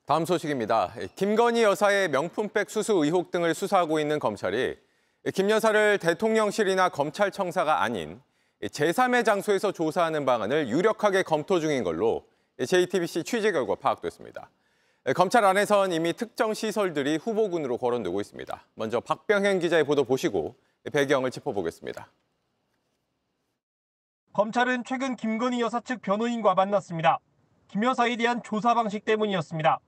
다음 소식입니다. 김건희 여사의 명품백 수수 의혹 등을 수사하고 있는 검찰이 김 여사를 대통령실이나 검찰청사가 아닌 제3의 장소에서 조사하는 방안을 유력하게 검토 중인 걸로 JTBC 취재 결과 파악됐습니다. 검찰 안에선 이미 특정 시설들이 후보군으로 거론되고 있습니다. 먼저 박병현 기자의 보도 보시고 배경을 짚어보겠습니다. 검찰은 최근 김건희 여사 측 변호인과 만났습니다. 김 여사에 대한 조사 방식 때문이었습니다.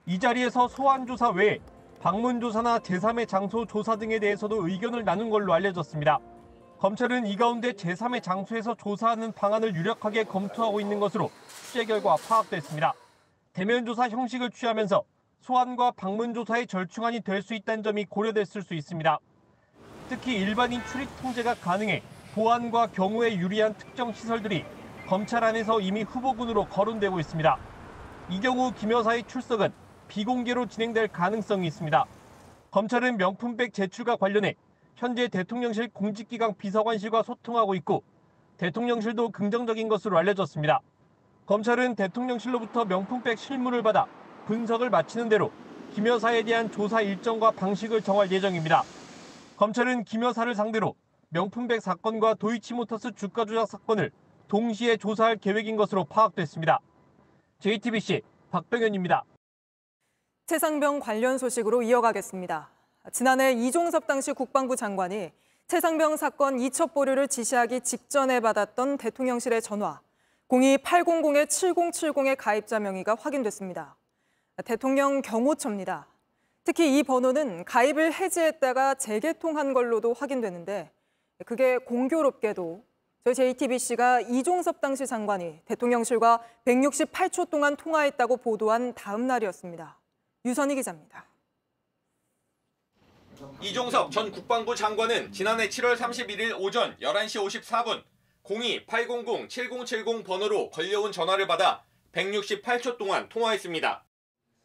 이 자리에서 소환 조사 외에 방문 조사나 제3의 장소 조사 등에 대해서도 의견을 나눈 걸로 알려졌습니다. 검찰은 이 가운데 제3의 장소에서 조사하는 방안을 유력하게 검토하고 있는 것으로 취재 결과 파악됐습니다. 대면 조사 형식을 취하면서 소환과 방문 조사의 절충안이 될 수 있다는 점이 고려됐을 수 있습니다. 특히 일반인 출입 통제가 가능해 보안과 경호에 유리한 특정 시설들이 검찰 안에서 이미 후보군으로 거론되고 있습니다. 이 경우 김 여사의 출석은 비공개로 진행될 가능성이 있습니다. 검찰은 명품백 제출과 관련해 현재 대통령실 공직기강 비서관실과 소통하고 있고 대통령실도 긍정적인 것으로 알려졌습니다. 검찰은 대통령실로부터 명품백 실물을 받아 분석을 마치는 대로 김 여사에 대한 조사 일정과 방식을 정할 예정입니다. 검찰은 김 여사를 상대로 명품백 사건과 도이치모터스 주가 조작 사건을 동시에 조사할 계획인 것으로 파악됐습니다. JTBC 박병현입니다. 최상병 관련 소식으로 이어가겠습니다. 지난해 이종섭 당시 국방부 장관이 최상병 사건 이첩 보류를 지시하기 직전에 받았던 대통령실의 전화 02-800-7070의 가입자 명의가 확인됐습니다. 대통령 경호처입니다. 특히 이 번호는 가입을 해지했다가 재개통한 걸로도 확인되는데 그게 공교롭게도 저희 JTBC가 이종섭 당시 장관이 대통령실과 168초 동안 통화했다고 보도한 다음 날이었습니다. 유선희 기자입니다. 이종섭 전 국방부 장관은 지난해 7월 31일 오전 11시 54분 02-800-7070 번호로 걸려온 전화를 받아 168초 동안 통화했습니다.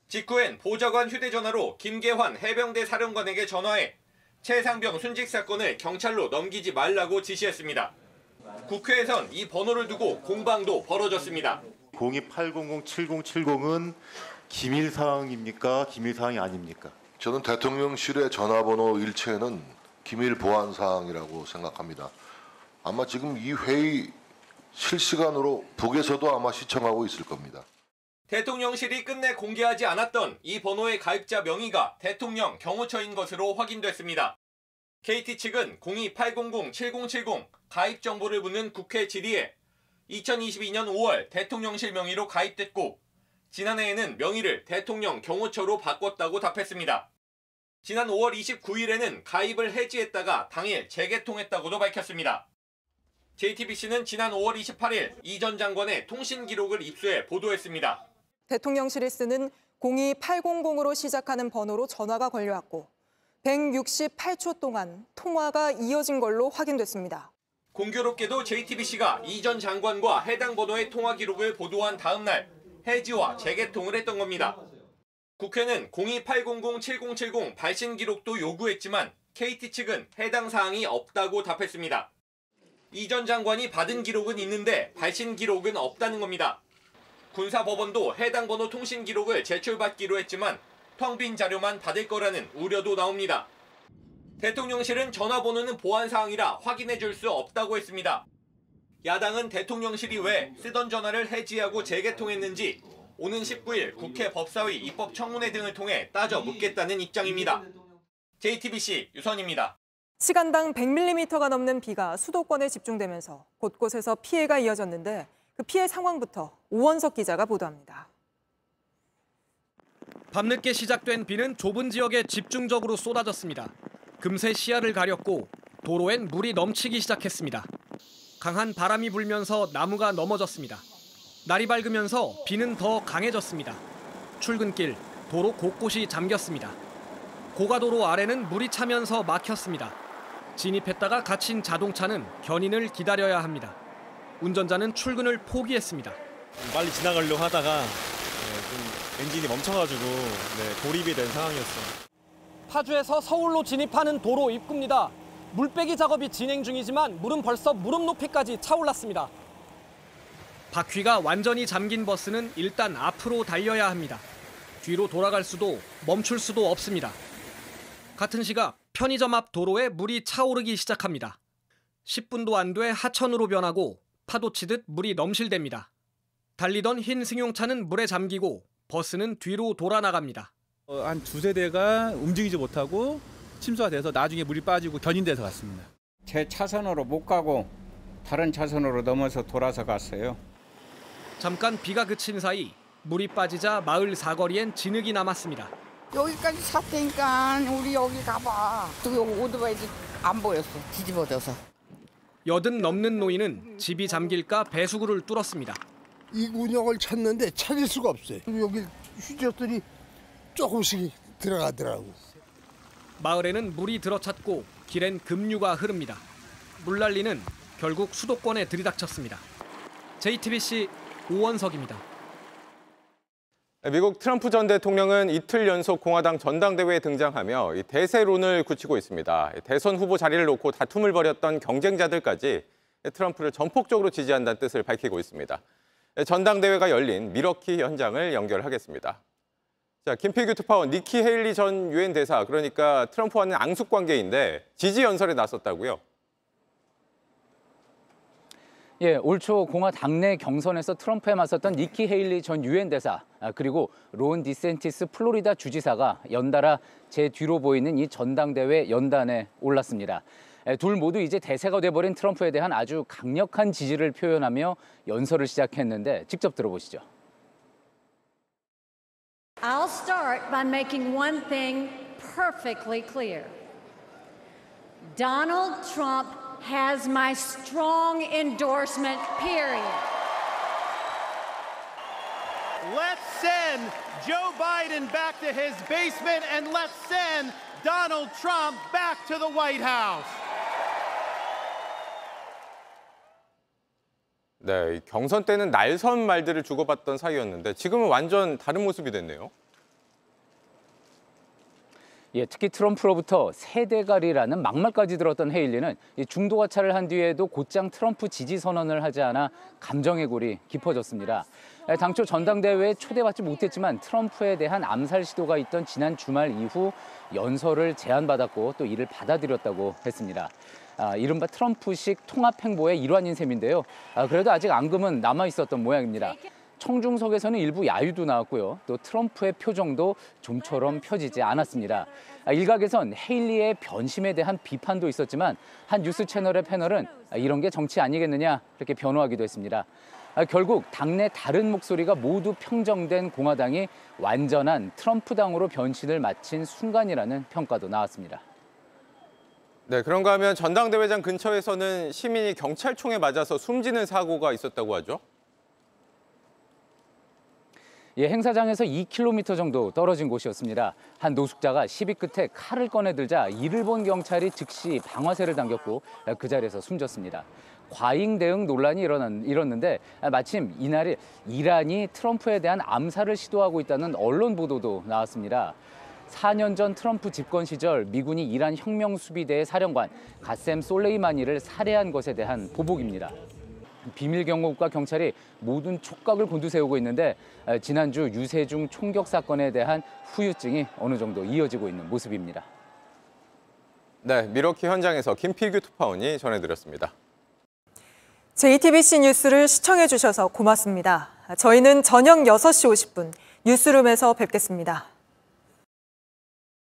직후엔 보좌관 휴대전화로 김계환 해병대 사령관에게 전화해 최상병 순직 사건을 경찰로 넘기지 말라고 지시했습니다. 국회에선 이 번호를 두고 공방도 벌어졌습니다. 02-800-7070은 기밀 사항입니까? 기밀 사항이 아닙니까? 저는 대통령실의 전화번호 일체는 기밀 보안 사항이라고 생각합니다. 아마 지금 이 회의 실시간으로 북에서도 아마 시청하고 있을 겁니다. 대통령실이 끝내 공개하지 않았던 이 번호의 가입자 명의가 대통령 경호처인 것으로 확인됐습니다. KT 측은 02-800-7070 가입 정보를 묻는 국회 질의에 2022년 5월 대통령실 명의로 가입됐고 지난해에는 명의를 대통령 경호처로 바꿨다고 답했습니다. 지난 5월 29일에는 가입을 해지했다가 당일 재개통했다고도 밝혔습니다. JTBC는 지난 5월 28일 이 전 장관의 통신 기록을 입수해 보도했습니다. 대통령실이 쓰는 02-800으로 시작하는 번호로 전화가 걸려왔고 168초 동안 통화가 이어진 걸로 확인됐습니다. 공교롭게도 JTBC가 이 전 장관과 해당 번호의 통화 기록을 보도한 다음 날 해지와 재개통을 했던 겁니다. 국회는 02-800-7070 발신 기록도 요구했지만 KT 측은 해당 사항이 없다고 답했습니다. 이 전 장관이 받은 기록은 있는데 발신 기록은 없다는 겁니다. 군사법원도 해당 번호 통신 기록을 제출받기로 했지만 텅 빈 자료만 받을 거라는 우려도 나옵니다. 대통령실은 전화번호는 보안사항이라 확인해 줄 수 없다고 했습니다. 야당은 대통령실이 왜 쓰던 전화를 해지하고 재개통했는지 오는 19일 국회 법사위 입법청문회 등을 통해 따져 묻겠다는 입장입니다. JTBC 유선입니다. 시간당 100mm가 넘는 비가 수도권에 집중되면서 곳곳에서 피해가 이어졌는데 그 피해 상황부터 오원석 기자가 보도합니다. 밤늦게 시작된 비는 좁은 지역에 집중적으로 쏟아졌습니다. 금세 시야를 가렸고 도로엔 물이 넘치기 시작했습니다. 강한 바람이 불면서 나무가 넘어졌습니다. 날이 밝으면서 비는 더 강해졌습니다. 출근길, 도로 곳곳이 잠겼습니다. 고가도로 아래는 물이 차면서 막혔습니다. 진입했다가 갇힌 자동차는 견인을 기다려야 합니다. 운전자는 출근을 포기했습니다. 빨리 지나가려고 하다가 좀 엔진이 멈춰가지고 돌입이 된 상황이었어요. 파주에서 서울로 진입하는 도로 입구입니다. 물빼기 작업이 진행 중이지만 물은 벌써 무릎 높이까지 차올랐습니다. 바퀴가 완전히 잠긴 버스는 일단 앞으로 달려야 합니다. 뒤로 돌아갈 수도 멈출 수도 없습니다. 같은 시각 편의점 앞 도로에 물이 차오르기 시작합니다. 10분도 안 돼 하천으로 변하고 파도치듯 물이 넘실댑니다. 달리던 흰 승용차는 물에 잠기고 버스는 뒤로 돌아 나갑니다. 한 두세 대가 움직이지 못하고 침수가 돼서 나중에 물이 빠지고 견인돼서 갔습니다. 제 차선으로 못 가고 다른 차선으로 넘어서 돌아서 갔어요. 잠깐 비가 그친 사이 물이 빠지자 마을 사거리엔 진흙이 남았습니다. 여기까지 찼다니까 우리 여기 가봐. 또 오토바이도 안 보였어. 뒤집어져서. 80 넘는 노인은 집이 잠길까 배수구를 뚫었습니다. 이 운영을 찾는데 찾을 수가 없어요. 여기 휴저들이 조금씩 들어가더라고. 마을에는 물이 들어찼고 길엔 급류가 흐릅니다. 물난리는 결국 수도권에 들이닥쳤습니다. JTBC 오원석입니다. 미국 트럼프 전 대통령은 이틀 연속 공화당 전당대회에 등장하며 대세론을 굳히고 있습니다. 대선 후보 자리를 놓고 다툼을 벌였던 경쟁자들까지 트럼프를 전폭적으로 지지한다는 뜻을 밝히고 있습니다. 전당대회가 열린 밀워키 현장을 연결하겠습니다. 자, 김필규 특파원, 니키 헤일리 전 유엔 대사, 그러니까 트럼프와는 앙숙 관계인데 지지 연설에 나섰다고요? 예, 올 초 공화 당내 경선에서 트럼프에 맞섰던 니키 헤일리 전 유엔 대사, 그리고 론 디센티스 플로리다 주지사가 연달아 제 뒤로 보이는 이 전당대회 연단에 올랐습니다. 둘 모두 이제 대세가 돼버린 트럼프에 대한 아주 강력한 지지를 표현하며 연설을 시작했는데 직접 들어보시죠. I'll start by making one thing perfectly clear. Donald Trump has my strong endorsement, period. Let's send Joe Biden back to his basement and let's send Donald Trump back to the White House. 네, 경선 때는 날선 말들을 주고받던 사이였는데 지금은 완전 다른 모습이 됐네요. 예, 특히 트럼프로부터 세대가리라는 막말까지 들었던 헤일리는 중도 하차를 한 뒤에도 곧장 트럼프 지지 선언을 하지 않아 감정의 골이 깊어졌습니다. 당초 전당대회에 초대받지 못했지만 트럼프에 대한 암살 시도가 있던 지난 주말 이후 연설을 제안받았고 또 이를 받아들였다고 했습니다. 이른바 트럼프식 통합 행보의 일환인 셈인데요. 그래도 아직 앙금은 남아있었던 모양입니다. 청중석에서는 일부 야유도 나왔고요. 또 트럼프의 표정도 좀처럼 펴지지 않았습니다. 일각에선 헤일리의 변심에 대한 비판도 있었지만 한 뉴스 채널의 패널은 이런 게 정치 아니겠느냐 이렇게 변호하기도 했습니다. 결국 당내 다른 목소리가 모두 평정된 공화당이 완전한 트럼프당으로 변신을 마친 순간이라는 평가도 나왔습니다. 네, 그런가 하면 전당대회장 근처에서는 시민이 경찰총에 맞아서 숨지는 사고가 있었다고 하죠? 예, 행사장에서 2km 정도 떨어진 곳이었습니다. 한 노숙자가 시비 끝에 칼을 꺼내들자 이를 본 경찰이 즉시 방아쇠를 당겼고 그 자리에서 숨졌습니다. 과잉 대응 논란이 일었는데 마침 이날 이란이 트럼프에 대한 암살을 시도하고 있다는 언론 보도도 나왔습니다. 4년 전 트럼프 집권 시절 미군이 이란 혁명수비대의 사령관 가셈 솔레이마니를 살해한 것에 대한 보복입니다. 비밀 경호국과 경찰이 모든 촉각을 곤두세우고 있는데 지난주 유세중 총격 사건에 대한 후유증이 어느 정도 이어지고 있는 모습입니다. 네, 밀워키 현장에서 김필규 특파원이 전해드렸습니다. JTBC 뉴스를 시청해 주셔서 고맙습니다. 저희는 저녁 6시 50분 뉴스룸에서 뵙겠습니다.